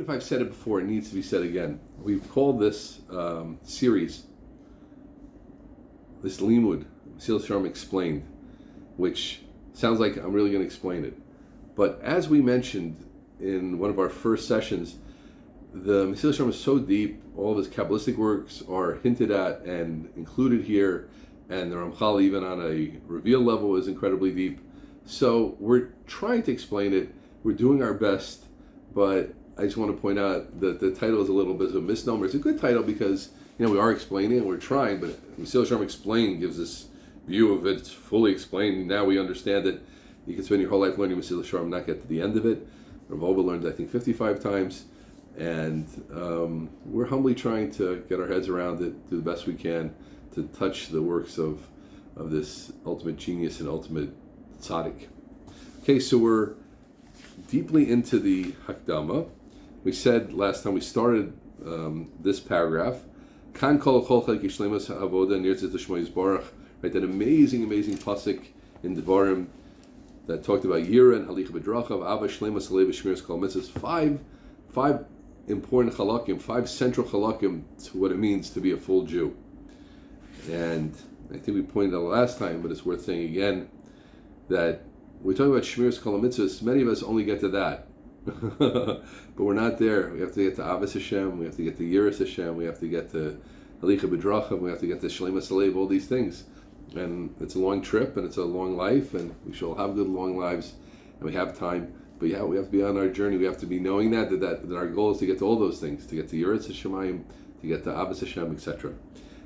if I've said it before, it needs to be said again. We've called this series, this Limud, Mesilas Yesharim Explained, which sounds like I'm really going to explain it. But as we mentioned in one of our first sessions, the Mesilas Yesharim is so deep, all of his Kabbalistic works are hinted at and included here, and the Ramchal, even on a reveal level, is incredibly deep. So we're trying to explain it. We're doing our best, but I just want to point out that the title is a little bit of a misnomer. It's a good title because, we are explaining and we're trying, but Mesilas Yesharim Explained gives this view of it. It's fully explained. Now we understand that you can spend your whole life learning Mesilas Yesharim and not get to the end of it. Rav Ober learned, I think, 55 times. And we're humbly trying to get our heads around it, do the best we can to touch the works of this ultimate genius and ultimate tzaddik. Okay, so we're deeply into the Hakdama. We said last time we started this paragraph, Kan kol cholchek yishlemus ha'avoda nirtzes l'shmo yisbarach, right? That amazing pasuk in Devarim that talked about Yira and Halicha b'drachav, Abba shlemus alev shmiras kol mitzvahs. Five important halakim, 5 central halakim to what it means to be a full Jew. And I think we pointed out last time, but it's worth saying again, that we're talking about Shmiras Kol HaMitzvahs. Many of us only get to that. But we're not there. We have to get to Avos Hashem, we have to get to Yiras Hashem, we have to get to Halicha B'drachav, we have to get to Shleimus Alev, all these things. And it's a long trip, and it's a long life, and we shall have good long lives, and we have time. But yeah, we have to be on our journey. We have to be knowing that our goal is to get to all those things, to get to Yiras Hashemayim, to get to Avos Hashem, etc.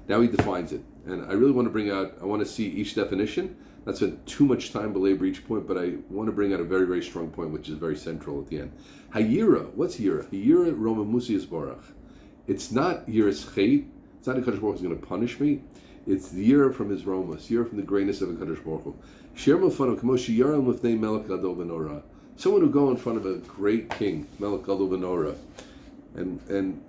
Now he defines it. And I really want to I want to see each definition. Not spend too much time belabor each point, but I want to bring out a very, very strong point, which is very central at the end. Hayira, what's Yira? Hayira Roma Musi Yisbarach. It's not Yiras Chait. It's not a Kadosh Baruch Hu is going to punish me. It's the Yira from his Roma. It's Yira from the greatness of a Kadosh Baruch Hu. Shir Mufano Kamoshi Yaram Lefnei Melech Gadol V'Norah. Someone who go in front of a great king, Melech Gadol V'Norah. And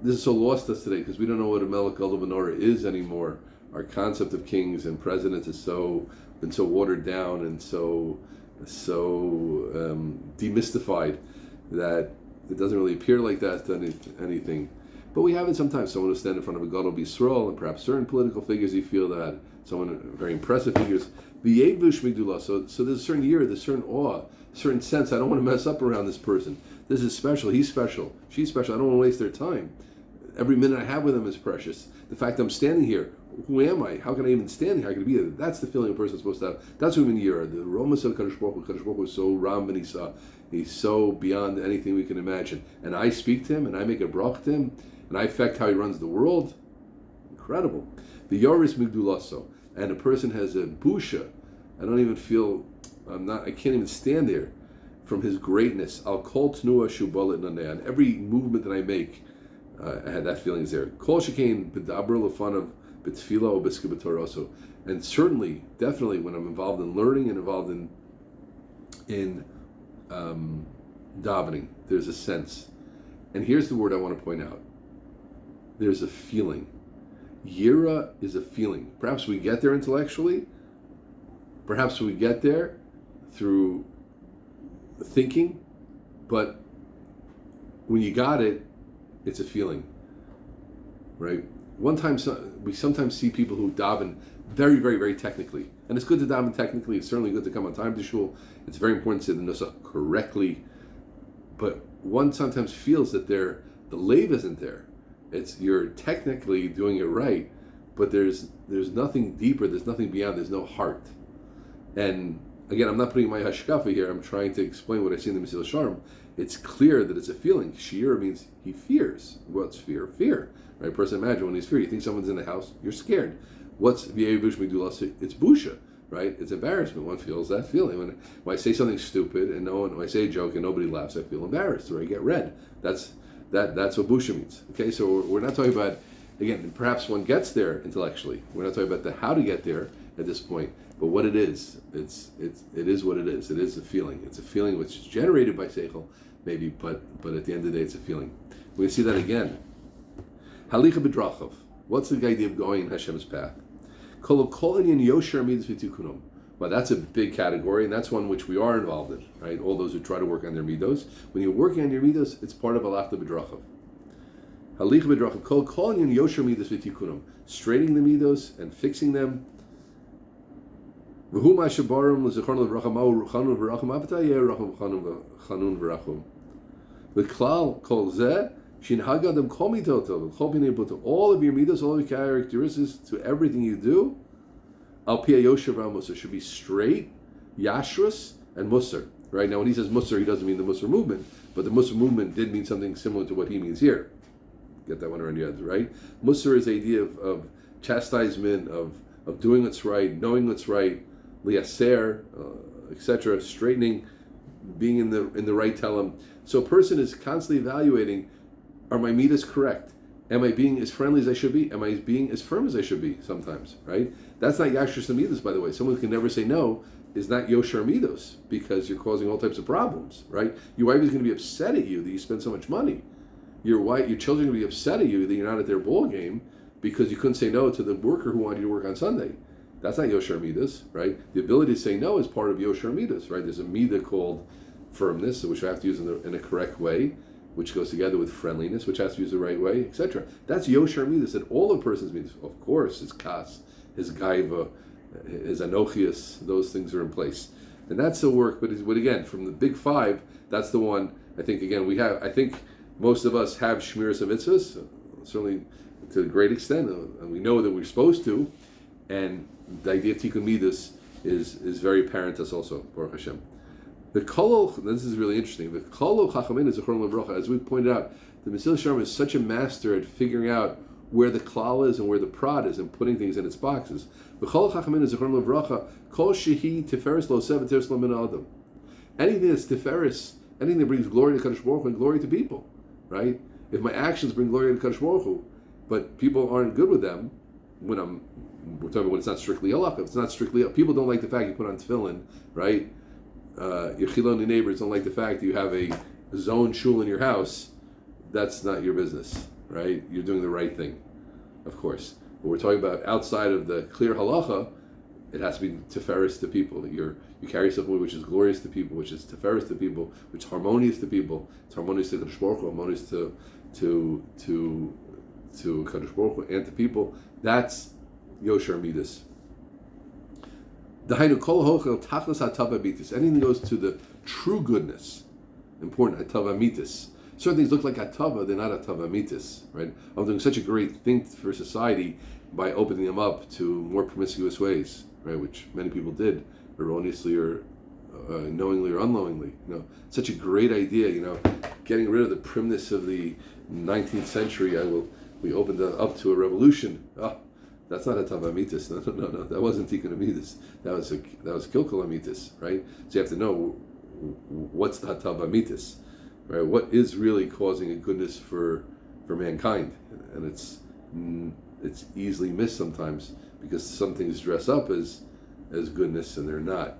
this is so lost us today because we don't know what a Melech Gadol V'Norah is anymore. Our concept of kings and presidents is been so watered down and so demystified that it doesn't really appear like that to anything. But we have it sometimes. Someone who stands in front of a Gadol B'Yisrael, and perhaps certain political figures you feel that, very impressive figures. So there's a certain year, there's a certain awe, a certain sense. I don't want to mess up around this person. This is special, he's special, she's special. I don't want to waste their time. Every minute I have with them is precious. The fact I'm standing here, who am I? How can I even stand here? How can I be here? That's the feeling a person's supposed to have. That's what we mean here. The Romas of Kadosh Baruch Hu is so Ram and he's so beyond anything we can imagine. And I speak to him, and I make a brach to him, and I affect how he runs the world. Incredible. The Yoris Migdulaso, and a person has a busha. I don't even feel, I can't even stand there from his greatness. I'll call Tnua Shubalit Naneh. Every movement that I make, I had that feeling is there. Kol Shekain B'Dabra L'Fanav B'Tfila O B'Ska B'Toroso. And certainly, definitely, when I'm involved in learning and involved in davening, there's a sense. And here's the word I want to point out. There's a feeling. Yira is a feeling. Perhaps we get there intellectually. Perhaps we get there through thinking. But when you got it, it's a feeling, right? We sometimes see people who daven very, very, very technically. And it's good to daven technically. It's certainly good to come on time to shul. It's very important to say the nusach correctly. But one sometimes feels that the lave isn't there. You're technically doing it right, but there's nothing deeper, there's nothing beyond, there's no heart. And again, I'm not putting my hashkafa here, I'm trying to explain what I see in the Mesilas Yesharim. It's clear that it's a feeling. Shir means he fears. What's fear? Fear. Right? Person, imagine when he's feared, you think someone's in the house, you're scared. What's v'yevush migdulas? It's busha, right? It's embarrassment. One feels that feeling. When I say something stupid and when I say a joke and nobody laughs, I feel embarrassed or I get red. That's what busha means. Okay, so we're not talking about, again, perhaps one gets there intellectually. We're not talking about the how to get there at this point, but what it is. It is what it is. It is a feeling. It's a feeling which is generated by seichel, maybe, but at the end of the day, it's a feeling. We see that again. Halicha b'drachav. What's the idea of going in Hashem's path? What's But that's a big category, and that's one which we are involved in, right? All those who try to work on their midos. When you're working on your midos, it's part of alachta b'drachav. Halich b'drachav kol inyan yosher midos v'tikunum, straightening the midos and fixing them. V'hu ma'shabarim l'zechornu v'racham ma'u chanun v'racham avta yeh racham chanun v'rachum. V'klal kol zeh shinhag adam kol mitoto v'chol b'nei buto, all of your midos, all of your characteristics, to everything you do, al pia yosher v'amusar, should be straight, yashrus, and musar. Right now, when he says musar, he doesn't mean the musar movement, but the musar movement did mean something similar to what he means here. Get that one around your head, right? Musar is the idea of chastisement, of doing what's right, knowing what's right, liaser, etc., straightening, being in the right telem. So a person is constantly evaluating: are my midas correct? Am I being as friendly as I should be? Am I being as firm as I should be? Sometimes, right? That's not yashris midas, by the way. Someone who can never say no is not yosher midos, because you're causing all types of problems, right? Your wife is going to be upset at you that you spend so much money. Your children are going to be upset at you that you're not at their ball game because you couldn't say no to the worker who wanted you to work on Sunday. That's not yosher midas, right? The ability to say no is part of yosher midas, right? There's a midah called firmness, which I have to use in a correct way, which goes together with friendliness, which has to use the right way, etc. That's yosher midas, and all a person's midas. Of course, his kas, his gaiva, his anochias, those things are in place, and that's the work. But again, from the big five, that's the one. I think again I think most of us have shmiras of mitzvahs, certainly to a great extent, and we know that we're supposed to. And the idea of tikkun midas is very apparent to us also, Baruch Hashem. The kolol, this is really interesting. The kolol chachamim is zechron lebracha. As we pointed out, the Mesilas Yesharim is such a master at figuring out where the klal is and where the prod is and putting things in its boxes. The kolol chachamim is zechron lebracha. Kol shehi tiferes lo sev teres lo min adam. Anything that's tiferes, anything that brings glory to Kadosh Baruch Hu and glory to people, right? If my actions bring glory to Kadosh Baruch Hu, but people aren't good with them, we're talking about when it's not strictly halakha. If it's not strictly, people don't like the fact you put on tefillin, right? Your chiloni neighbors don't like the fact that you have a zone shul in your house. That's not your business, right? You're doing the right thing, of course. But we're talking about outside of the clear halacha. It has to be teferis to people. You carry yourself away, which is glorious to people, which is teferis to people, which is harmonious to people. It's harmonious to Kadosh Baruch Hu, harmonious to Kadosh Baruch Hu and to people. That's yosher midas. Dahainu kol hochel tachlis hatava mitis. Anything that goes to the true goodness, important hatava mitis. Certain things look like hatava, they're not hatava mitis, right? I'm doing such a great thing for society by opening them up to more promiscuous ways, right? Which many people did, erroneously or knowingly or unknowingly. Such a great idea. Getting rid of the primness of the 19th century. We opened it up to a revolution. That's not a tavamitis. No. That wasn't tikkun amitis. That was kilkul amitis, right? So you have to know what's the tavamitis, right? What is really causing a goodness for mankind, and it's easily missed sometimes because some things dress up as goodness and they're not,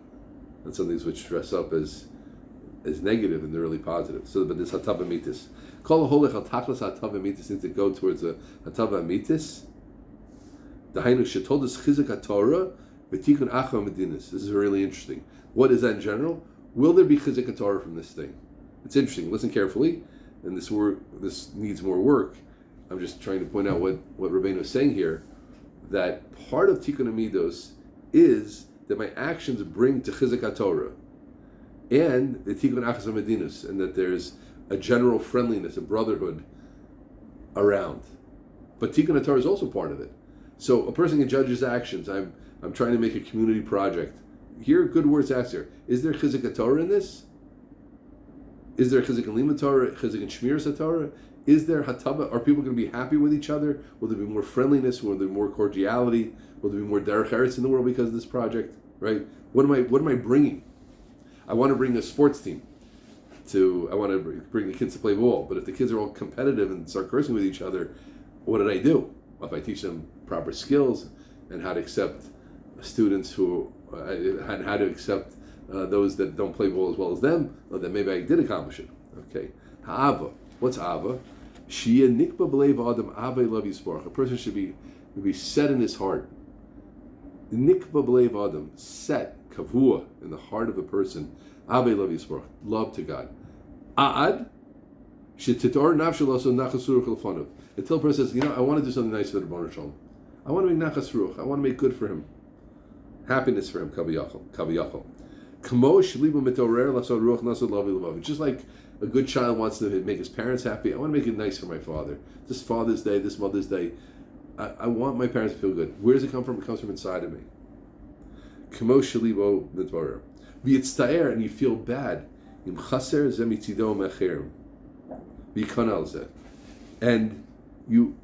and some things which dress up as negative and they're really positive. So, but this hatavamitis, kol holech al tachlis hatavamitis needs to go towards a hatavamitis. Dahainu shetodas chizuk haTorah v'tikun achva medinas. This is really interesting. What is that in general? Will there be chizuk haTorah from this thing? It's interesting. Listen carefully, and this needs more work. I'm just trying to point out what Rabbeim is saying here. That part of tikkun amidos is that my actions bring to chizuk haTorah, and the tikkun achas medinas, and that there's a general friendliness, a brotherhood around. But tikkun haTorah is also part of it. So a person can judge his actions. I'm trying to make a community project. Here, good words asked here. Is there chizuk haTorah in this? Is there chizuk in limud Torah, chizuk in shmiras haTorah? Is there hatava? Are people going to be happy with each other? Will there be more friendliness? Will there be more cordiality? Will there be more derech eretz in the world because of this project? Right? What am I bringing? I want to bring a sports team. I want to bring the kids to play ball. But if the kids are all competitive and start cursing with each other, what did I do? If I teach them proper skills and how to accept students and how to accept those that don't play ball as well as them, well, then maybe I did accomplish it. Okay. Ha'ava. What's ava? Shia nikba b'leiv adam ave love yisbarach. A person should be set in his heart Nikba b'leiv adam, set, kavua, in the heart of a person, Abe love Yisborach, love to God. A'ad, shetitor nafshel also nachas ruach l'fanav. Until a person says, I want to do something nice for the Rebbeinu Shalom. I want to make nachas ruach. I want to make good for him. Happiness for him, kaviyachol. Just like a good child wants to make his parents happy, I want to make it nice for my father. This Father's Day, this Mother's Day, I want my parents to feel good. Where does it come from? It comes from inside of me. And you feel bad. And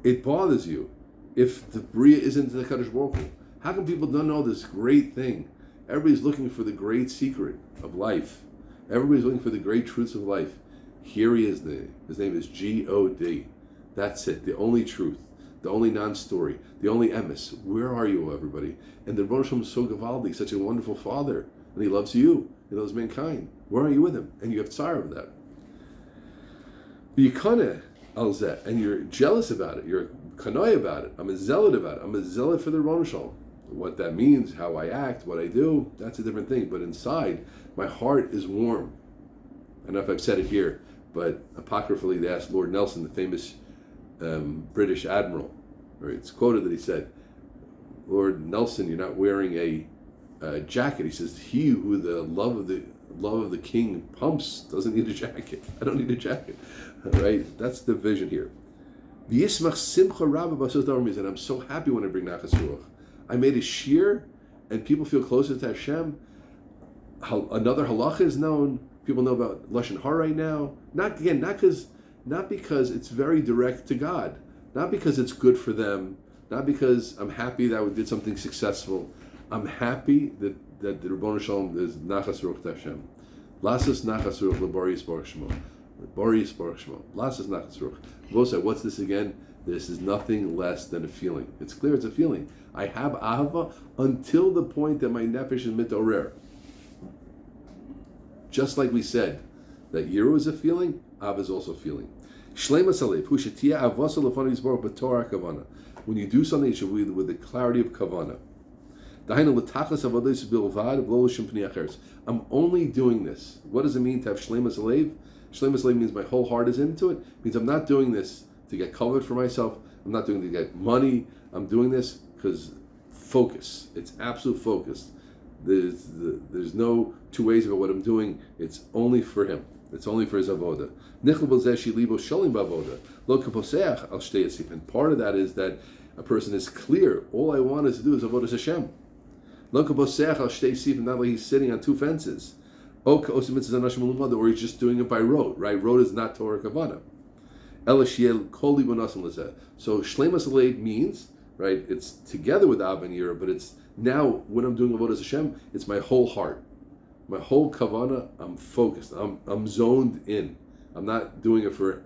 it bothers you if the Bria isn't the Kadosh Baruch Hu. How come people don't know this great thing? Everybody's looking for the great secret of life. Everybody's looking for the great truths of life. Here he is. His name is G-O-D. That's it. The only truth. The only non-story. The only emes. Where are you, everybody? And the Rebbeinu Shalom is so gavaldi, such a wonderful father. And he loves you. He loves mankind. Where are you with him? And you have tsar of that. And you're jealous about it. You're kanoi about it. I'm a zealot about it. I'm a zealot for the Rebbeinu Shalom. What that means, how I act, what I do, that's a different thing. But inside, my heart is warm. I don't know if I've said it here, but apocryphally they asked Lord Nelson, the famous British admiral, or it's quoted that he said, Lord Nelson, you're not wearing a jacket. He says, he who the love of the king pumps doesn't need a jacket. I don't need a jacket. All right? That's the vision here. And I'm so happy when I bring Nachas Ruach. I made a shir, and people feel closer to Hashem. Another halacha is known. People know about Lashon Hara right now. Not because it's very direct to God. Not because it's good for them. Not because I'm happy that we did something successful. I'm happy that the Rebbeinu Shalom is Nachas Ruach to Hashem. Lasas Nachas Ruach LeBari Yisborach Shmo. Bari Yisborach Shmo. Lasas Nachas Ruach. Vosa, what's this again? This is nothing less than a feeling. It's clear it's a feeling. I have ahava until the point that my nefesh is mitorer. Just like we said, that yiru is a feeling, ahava is also a feeling. Shleimas alev, hu shetia avasa lefanav yisborach b'torah kavana. When you do something, it should be with the clarity of kavana. Dahainu l'tachas avodos bilvad v'lo l'shem pnei acheres. I'm only doing this. What does it mean to have shleimas alev? Shleimas alev means my whole heart is into it. It means I'm not doing this to get covered for myself. I'm not doing it to get money. I'm doing this because focus. It's absolute focus. There's no two ways about what I'm doing. It's only for him. It's only for his avoda. And part of that is that a person is clear. All I want is to do is avodas Hashem. Not like he's sitting on two fences. Or he's just doing it by rote. Right? Rote is not Torah Kavanah. So Shleimas Alev means, right, it's together with Av and Yira, but it's now when I'm doing Avodas Hashem, it's my whole heart. My whole Kavanah, I'm focused. I'm zoned in. I'm not doing it for,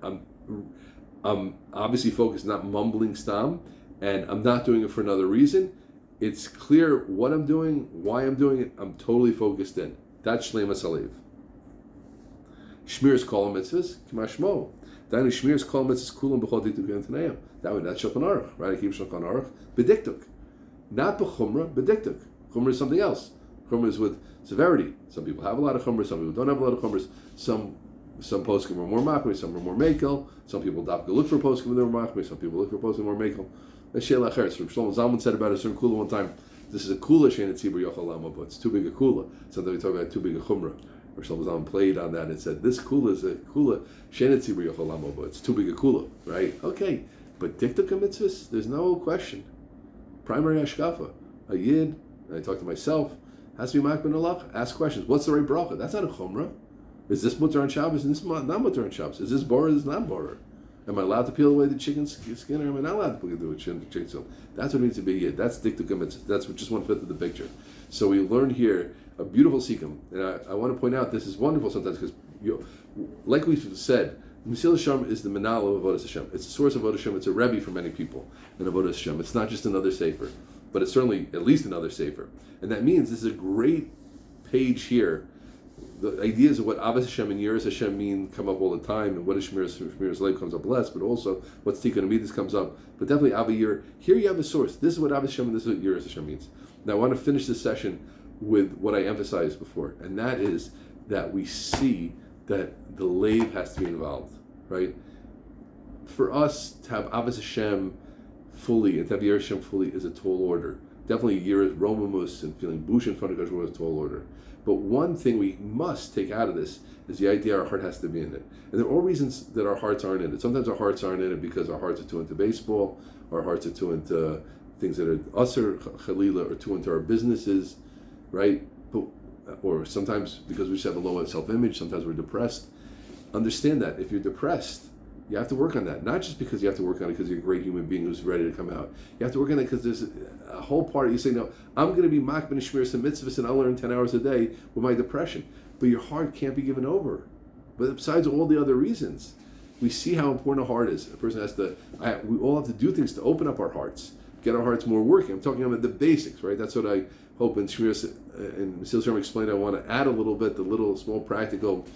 I'm obviously focused, not mumbling stam, and I'm not doing it for another reason. It's clear what I'm doing, why I'm doing it. I'm totally focused in. That's Shleimas Alev. Shmir is kol mitzvahs, k'mashmo. That would, that's Shulchan Aruch, right? I keep Shulchan Aruch. Bediktuk. Not b'chumrah, bediktuk. Chumrah is something else. Chumrah is with severity. Some people have a lot of chumrah, some people don't have a lot of chumrah. Some poskim are more makmi, some are more mekel. Some people look for poskim and they're more makmi, some people look for poskim more mekel. That's Sheila Acheres. Shlomo Zalman said about a certain kula one time, this is a kula shein tzibur yochel lama, but it's too big a kula. Sometimes we talk about too big a chumrah. Or Shlomo played on that and said, this kula is a kula, shenetzibur yochel lamo, but it's too big a kula, right? Okay, but diktuk mitzvahs, there's no question. Primary hashkafa, a yid, and I talk to myself, has to be makban alach, ask questions. What's the right bracha? That's not a chumrah. Is this mutter on Shabbos? Is this not mutter on Shabbos? Is this borer? Is this not borer? Am I allowed to peel away the chicken skin, or am I not allowed to do it chicken skin? That's what it needs to be here. That's diktuk mitzvahs. That's just 1/5 of the picture. So we learn here a beautiful sikkim, and I want to point out this is wonderful sometimes because, like we've said, Mesilas Yesharim is the manal of Avodas Hashem. It's the source of Avodas Hashem. It's a rebbe for many people in Avodas Hashem. It's not just another sefer, but it's certainly at least another sefer. And that means this is a great page here the ideas of what Abbas Hashem and Yiras Hashem mean come up all the time, and what is Shmiras Leib comes up less, but also what's Tikkun Amidas comes up. But definitely Abba Yir. Here you have a source. This is what Abbas Hashem and this is what Yiras Hashem means. Now I want to finish this session with what I emphasized before, and that is that we see that the Leib has to be involved, right? For us to have Abbas Hashem fully and to have Yiras Hashem fully is a tall order. Definitely Yiras Romamus and feeling bush in front of God is a tall order. But one thing we must take out of this is the idea our heart has to be in it. And there are all reasons that our hearts aren't in it. Sometimes our hearts aren't in it because our hearts are too into baseball, our hearts are too into things that are usher, chalila, or too into our businesses, right? But, or sometimes because we just have a low self-image, sometimes we're depressed. Understand that if you're depressed, you have to work on that. Not just because you have to work on it because you're a great human being who's ready to come out. You have to work on it because there's a whole part of you say, no, I'm going to be makbid and shmiras and mitzvahs and I'll learn 10 hours a day with my depression. But your heart can't be given over. But besides all the other reasons, we see how important a heart is. A person has to, we all have to do things to open up our hearts, get our hearts more working. I'm talking about the basics, right? That's what I hope in Shmiras and Mesilas Yesharim explained. I want to add a little bit, the little small practical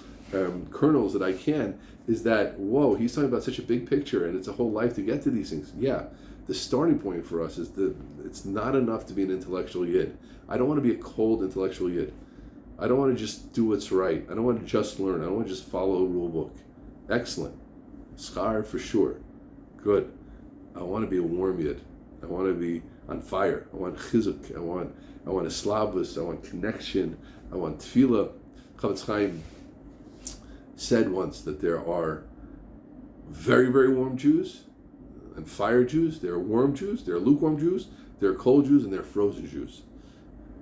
kernels that I can, is that, whoa, he's talking about such a big picture and it's a whole life to get to these things. Yeah, the starting point for us is that it's not enough to be an intellectual yid. I don't want to be a cold intellectual yid. I don't want to just do what's right. I don't want to just learn. I don't want to just follow a rule book. Excellent. Schar for sure. Good. I want to be a warm yid. I want to be on fire. I want chizuk. I want a slavus. I want connection. I want tefillah. Chavetz Chaim said once that there are very, very warm Jews and fire Jews. There are warm Jews, there are lukewarm Jews, there are cold Jews, and there are frozen Jews.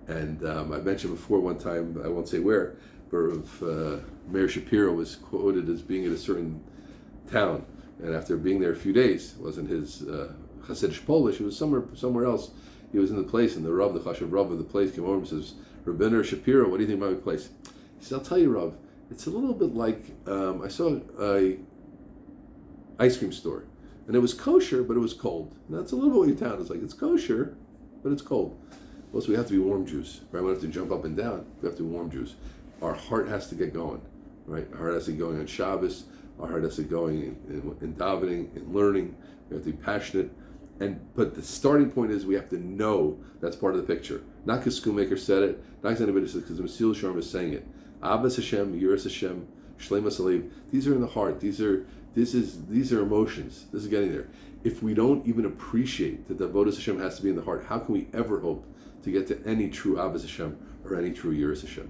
And I mentioned before one time, I won't say where, but Mayor Shapiro was quoted as being at a certain town, and after being there a few days, it wasn't his Hasidic Polish, it was somewhere else. He was in the place, and the Rav, the Chashav Rav of the place, came over and says, Rabbeinu Shapiro, what do you think about my place? He said, I'll tell you, Rav, it's a little bit like, I saw a ice cream store, and it was kosher, but it was cold. And that's a little bit what your town is like. It's kosher, but it's cold. Well, so we have to be warm Jews, right? We don't have to jump up and down. We have to be warm Jews. Our heart has to get going, right? Our heart has to get going on Shabbos. Our heart has to get going in davening, in learning. We have to be passionate. But the starting point is we have to know that's part of the picture. Not because Schoolmaker said it, not because anybody said it, because the Mesilas Yesharim is saying it. Abbas Hashem, Yiras Hashem, Shleimas Alev. These are in the heart. These are emotions. This is getting there. If we don't even appreciate that the Avodas Hashem has to be in the heart, how can we ever hope to get to any true Abbas Hashem or any true Yiras Hashem?